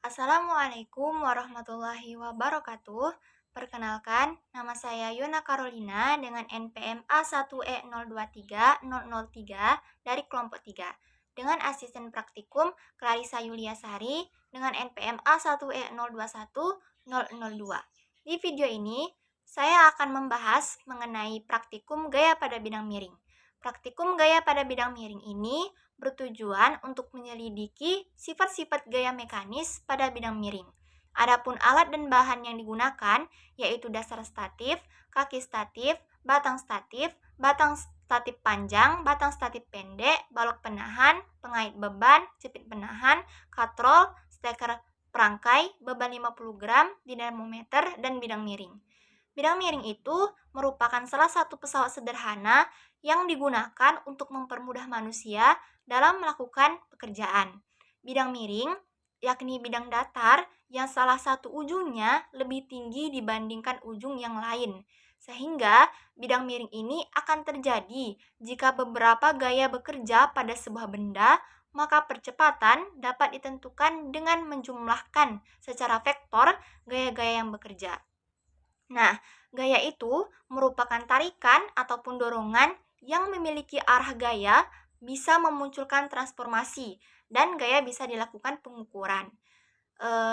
Assalamualaikum warahmatullahi wabarakatuh. Perkenalkan, nama saya Yuna Carolina dengan NPM A1E023003 dari kelompok 3. Dengan asisten praktikum Clarissa Yuliasari dengan NPM A1E021002. Di video ini, saya akan membahas mengenai praktikum gaya pada bidang miring. Praktikum gaya pada bidang miring ini bertujuan untuk menyelidiki sifat-sifat gaya mekanis pada bidang miring. Adapun alat dan bahan yang digunakan yaitu dasar statif, kaki statif, batang statif panjang, batang statif pendek, balok penahan, pengait beban, jepit penahan, katrol, steker perangkai, beban 50 gram, dinamometer, dan bidang miring. Bidang miring itu merupakan salah satu pesawat sederhana yang digunakan untuk mempermudah manusia dalam melakukan pekerjaan. Bidang miring, yakni bidang datar yang salah satu ujungnya lebih tinggi dibandingkan ujung yang lain. Sehingga bidang miring ini akan terjadi jika beberapa gaya bekerja pada sebuah benda, maka percepatan dapat ditentukan dengan menjumlahkan secara vektor gaya-gaya yang bekerja. Nah, gaya itu merupakan tarikan ataupun dorongan yang memiliki arah gaya bisa memunculkan transformasi dan gaya bisa dilakukan pengukuran.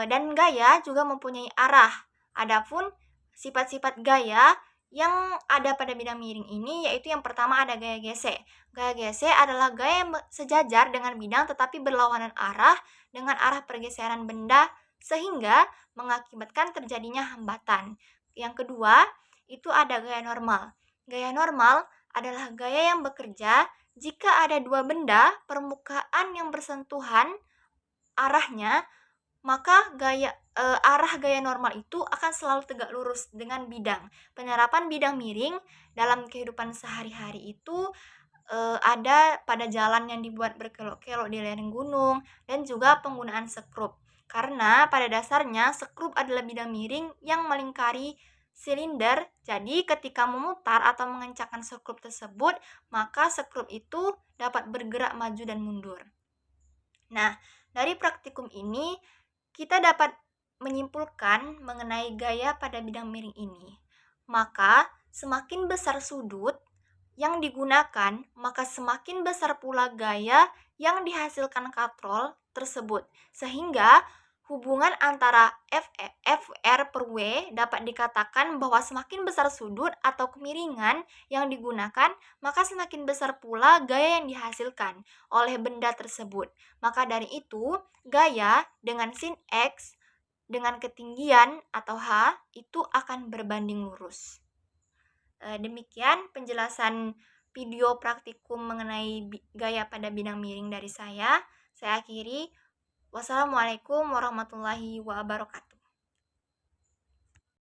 Dan gaya juga mempunyai arah. Adapun sifat-sifat gaya yang ada pada bidang miring ini yaitu yang pertama ada gaya gesek. Gaya gesek adalah gaya yang sejajar dengan bidang tetapi berlawanan arah dengan arah pergeseran benda sehingga mengakibatkan terjadinya hambatan. Yang kedua, itu ada gaya normal. Gaya normal adalah gaya yang bekerja jika ada dua benda permukaan yang bersentuhan arahnya, maka arah gaya normal itu akan selalu tegak lurus dengan bidang. Penerapan bidang miring dalam kehidupan sehari-hari itu ada pada jalan yang dibuat berkelok-kelok di lereng gunung dan juga penggunaan sekrup. Karena pada dasarnya sekrup adalah bidang miring yang melingkari silinder. Jadi ketika memutar atau mengencangkan sekrup tersebut, maka sekrup itu dapat bergerak maju dan mundur. Nah, dari praktikum ini kita dapat menyimpulkan mengenai gaya pada bidang miring ini. Maka semakin besar sudut yang digunakan, maka semakin besar pula gaya yang dihasilkan katrol tersebut. Sehingga hubungan antara FR per W dapat dikatakan bahwa semakin besar sudut atau kemiringan yang digunakan, maka semakin besar pula gaya yang dihasilkan oleh benda tersebut. Maka dari itu, gaya dengan sin X dengan ketinggian atau H itu akan berbanding lurus. Demikian penjelasan video praktikum mengenai gaya pada bidang miring dari saya. Saya akhiri. Wassalamualaikum warahmatullahi wabarakatuh.